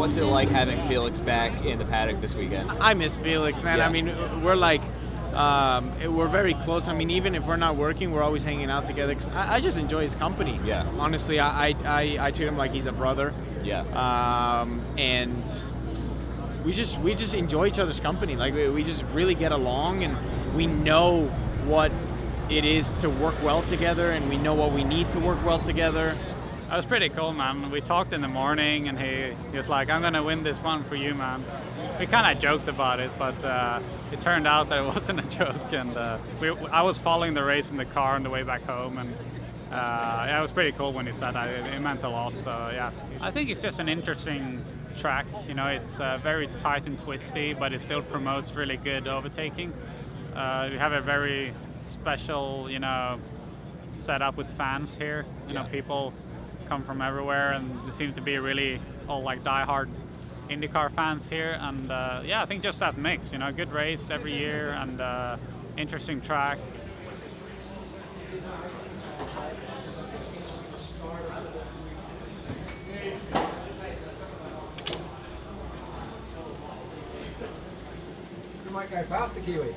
What's it like having Felix back in the paddock this weekend? I miss Felix, man. Yeah. I mean, we're like, we're very close. I mean, even if we're not working, we're always hanging out together. 'Cause I just enjoy his company. Yeah. Honestly, I treat him like he's a brother. Yeah. And we just enjoy each other's company. Like we just really get along, and we know what it is to work well together, and we know what we need to work well together. That was pretty cool, man. We talked in the morning, and he was like, "I'm gonna win this one for you, man." We kind of joked about it, but it turned out that it wasn't a joke. And I was following the race in the car on the way back home, and yeah, it was pretty cool when he said that. It meant a lot. So yeah, I think it's just an interesting track. You know, it's very tight and twisty, but it still promotes really good overtaking. We have a very special, you know, setup with fans here. You know, people come from everywhere, and there seems to be really all like die-hard IndyCar fans here. And yeah, I think just that mix, you know, good race every year, and interesting track. You might go faster, Kiwi.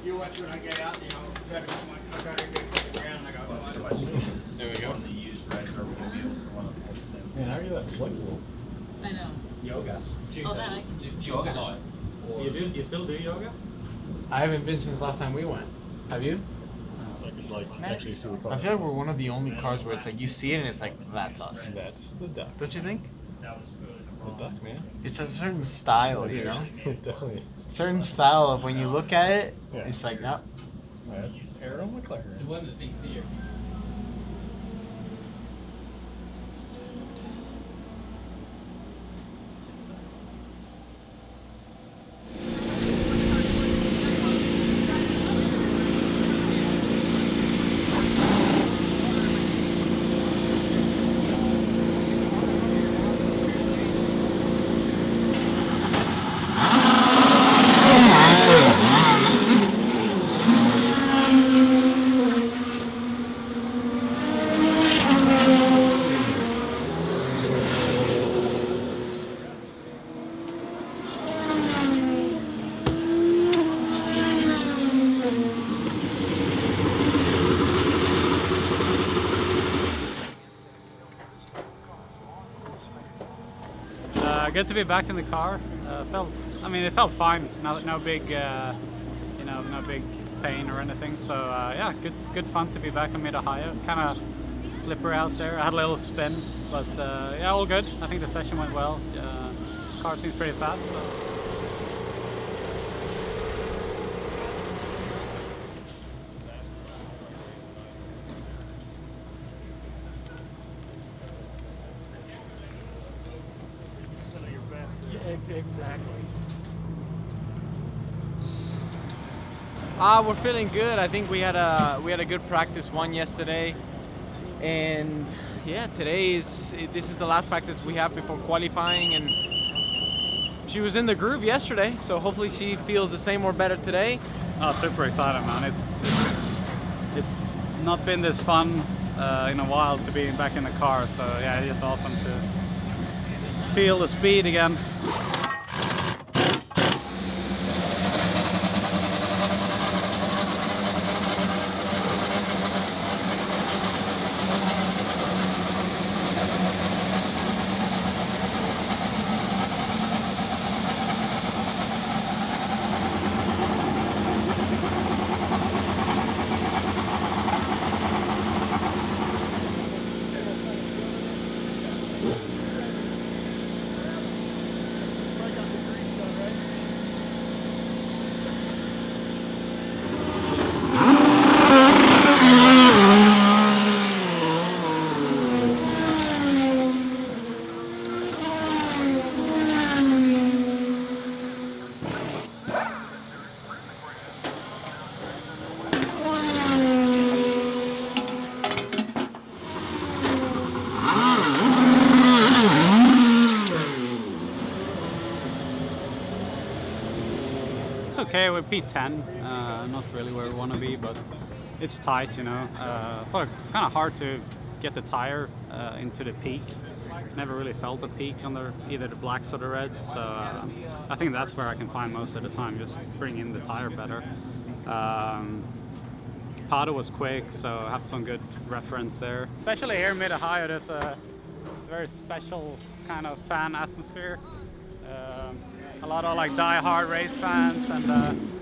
You watch when I get out, you know, I gotta get to the ground, I got my questions. There we go. The used rides are going to be able to want to force them. Man, how are you that flexible? I know. Yoga. Oh, that I can do. Yoga. You do? You still do yoga? I haven't been since last time we went. Have you? So I could like actually see the car. I feel like we're one of the only cars where it's like you see it and it's like that's us. And that's the duck. Don't you think? The duck, man. It's a certain style, you know. It definitely is. Certain style of when you look at it, Yeah. it's like no. That's Arrow McLaren. One of the things here. Good to be back in the car. It felt fine. No big, you know, no big pain or anything. So yeah, good fun to be back in Mid-Ohio. Kind of slippery out there. I had a little spin, but yeah, all good. I think the session went well. Car seems pretty fast. So. Exactly. We're feeling good. I think we had a good practice one yesterday, and yeah, this is the last practice we have before qualifying, and she was in the groove yesterday, so hopefully she feels the same or better today. Oh, super excited, man! It's not been this fun in a while to be back in the car. So yeah, it's just awesome to feel the speed again. It's okay, we're P10, not really where we want to be, but it's tight, you know. But it's kind of hard to get the tire into the peak. Never really felt a peak on either the blacks or the reds, so I think that's where I can find most of the time, just bring in the tire better. Pato was quick, so I have some good reference there. Especially here in Mid-Ohio, there's a very special kind of fan atmosphere. A lot of like die-hard race fans, and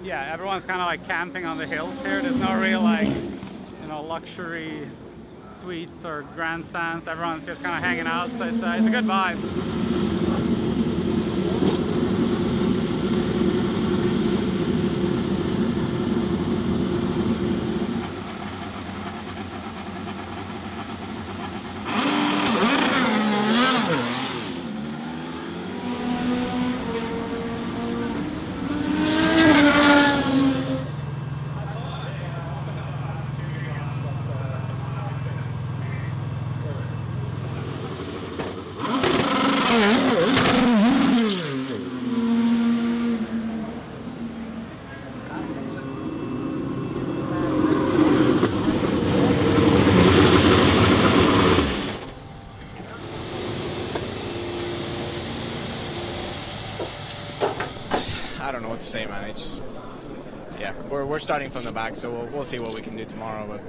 yeah, everyone's kind of like camping on the hills here. There's no real like, you know, luxury suites or grandstands. Everyone's just kind of hanging out, so it's a good vibe. I don't know what to say, man. It's yeah, we're starting from the back, so we'll see what we can do tomorrow. But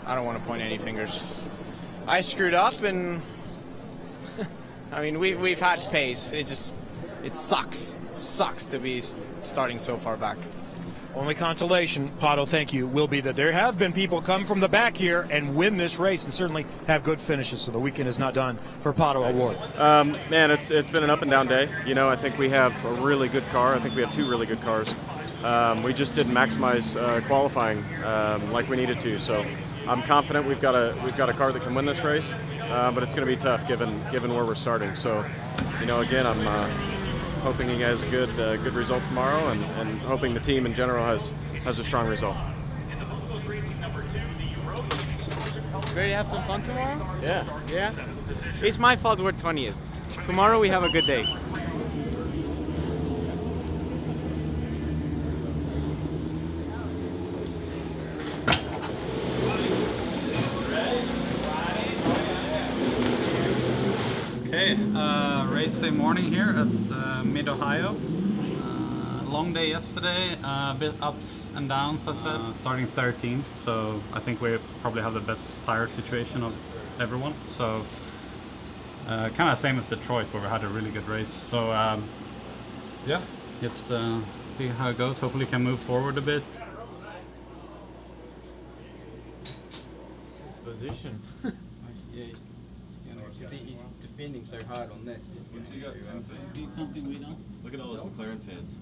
I don't want to point any fingers. I screwed up, and I mean we've had pace. It sucks to be starting so far back. Only consolation, Pato, thank you, will be that there have been people come from the back here and win this race and certainly have good finishes, so the weekend is not done for Pato O'Ward. Man, it's been an up and down day. You know, I think we have a really good car. I think we have two really good cars. We just didn't maximize qualifying like we needed to. So I'm confident we've got a car that can win this race, but it's going to be tough given where we're starting. So, you know, again, I'm hoping he has a good result tomorrow, and hoping the team in general has a strong result. Ready to have some fun tomorrow? Yeah. Yeah? It's my fault we're 20th. Tomorrow we have a good day. Okay, race day morning here at Mid-Ohio. Long day yesterday, a bit ups and downs, I said. Starting 13th, so I think we probably have the best tire situation of everyone. So kind of same as Detroit, where we had a really good race. So yeah, just see how it goes. Hopefully can move forward a bit. His position. Yeah, he's defending so hard on this. He's going to Do something we don't. Look at all those McLaren fans.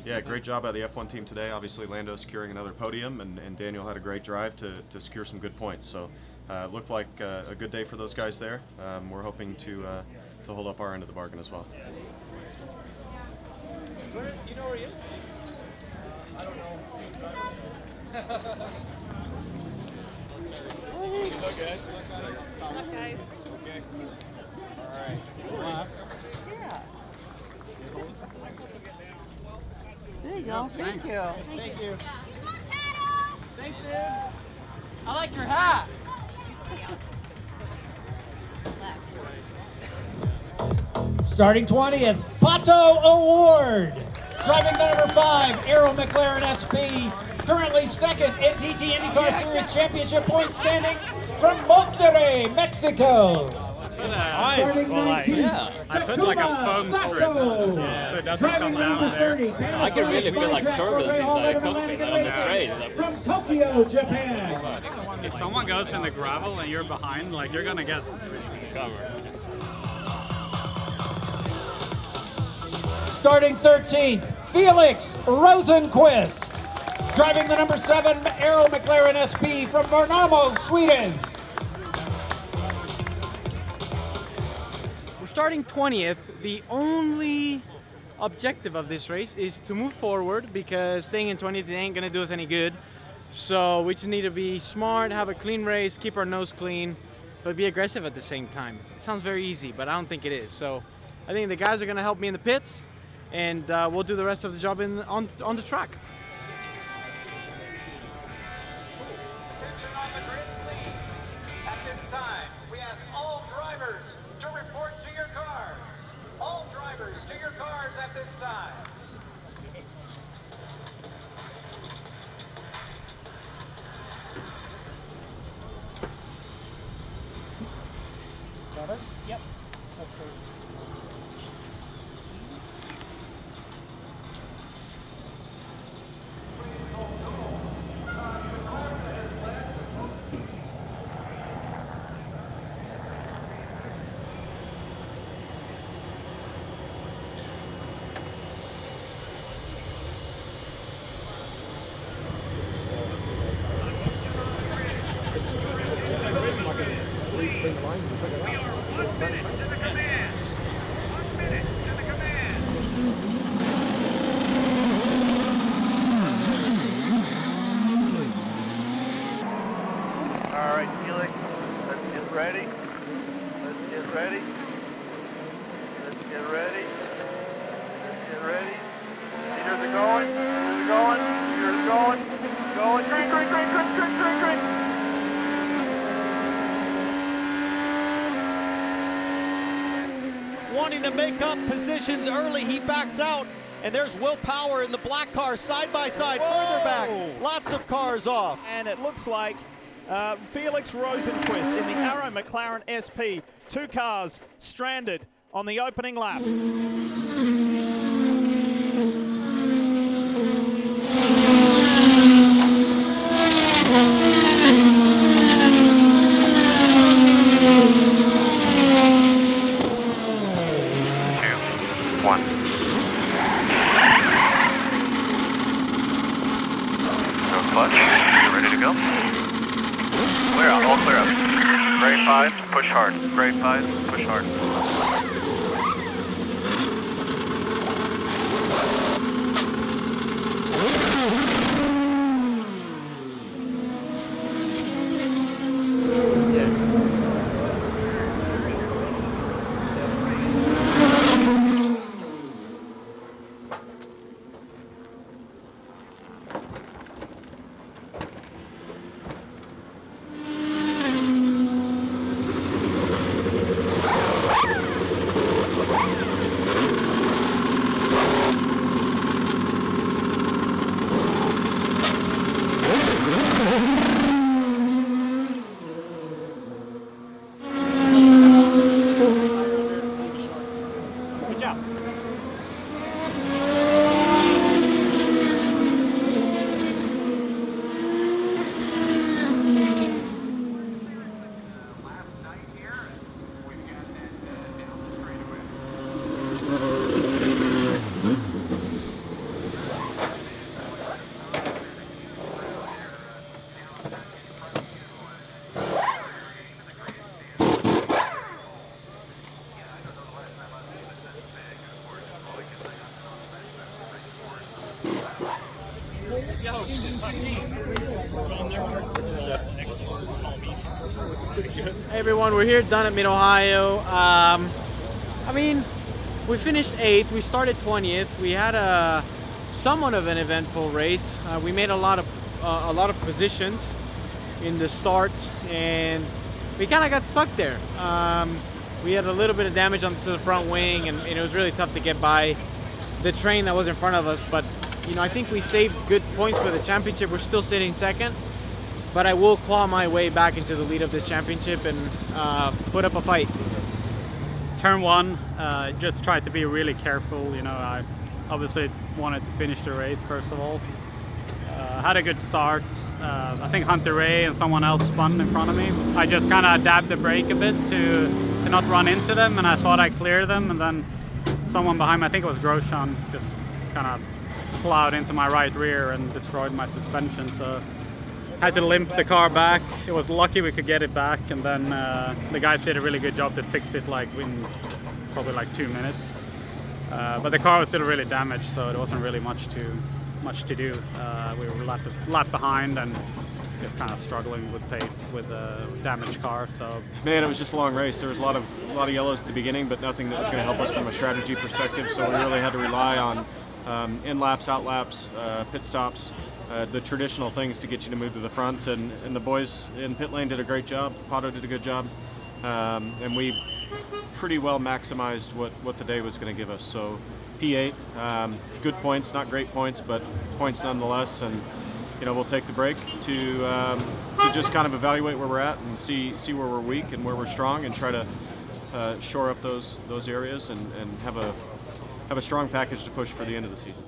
Yeah, great job by the F1 team today. Obviously, Lando securing another podium, and Daniel had a great drive to secure some good points. So it looked like a good day for those guys there. We're hoping to hold up our end of the bargain as well. You know where he is? I don't know. Hello, guys. Hello, guys. Okay. All right. Yeah. There you go. Thank you. Thank you. Thanks, dude. I like your hat. Starting 20th, Pato O'Ward. Driving the number 5, Aero McLaren SP. Currently second, NTT INDYCAR Series Championship point standings from Monterrey, Mexico. I put like a foam strip so it doesn't come down there. I can really feel like turbulence inside the cockpit on the straight. From Tokyo, Japan. If someone goes in the gravel and you're behind, like you're gonna get covered. Starting 13th, Felix Rosenquist. Driving the number 7 Aero McLaren SP from Värnamo, Sweden. We're starting 20th. The only objective of this race is to move forward, because staying in 20th ain't gonna do us any good. So we just need to be smart, have a clean race, keep our nose clean, but be aggressive at the same time. It sounds very easy, but I don't think it is. So I think the guys are gonna help me in the pits, and we'll do the rest of the job on the track. Attention on the grid, please. At this time, we ask all drivers to report to your cars. All drivers to your cars at this time. Got it? Yep. Okay. All right, Felix, let's get ready. Let's get ready. Let's get ready. Let's get ready. Meters are going. Meters are going. Meters are going. Going. Green, green, green, green, green, green, green. Wanting to make up positions early, he backs out. And there's Will Power in the black car side by side. Further back, lots of cars off. And it looks like Felix Rosenquist in the Arrow McLaren SP. 2 cars stranded on the opening laps. Ready to go? Clear out, all clear out. Grade 5, push hard. Grade 5, push hard. Good job. Hey everyone, we're here done at Mid-Ohio. I mean, we finished 8th, we started 20th. We had a somewhat of an eventful race. We made a lot of positions in the start, and we kind of got stuck there. We had a little bit of damage onto the front wing, and it was really tough to get by the train that was in front of us. But you know, I think we saved good points for the championship. We're still sitting second, but I will claw my way back into the lead of this championship and put up a fight. Turn 1, just tried to be really careful. You know, I obviously wanted to finish the race first of all. Had a good start. I think Hunter Ray and someone else spun in front of me. I just kind of dabbed the brake a bit to not run into them, and I thought I cleared them, and then someone behind me, I think it was Grosjean, just kind of plowed into my right rear and destroyed my suspension. So had to limp the car back. It was lucky we could get it back, and then the guys did a really good job to fix it like in probably like 2 minutes. But the car was still really damaged, so there wasn't really much to do. We were lap behind and just kind of struggling with pace with a damaged car. So man, it was just a long race. There was a lot of yellows at the beginning, but nothing that was going to help us from a strategy perspective. So we really had to rely on in laps, out laps, pit stops, the traditional things to get you to move to the front, and the boys in pit lane did a great job. Pato did a good job, and we pretty well maximized what the day was going to give us. So P8, good points, not great points, but points nonetheless. And we'll take the break to just kind of evaluate where we're at and see where we're weak and where we're strong, and try to shore up those areas and have a strong package to push for the end of the season.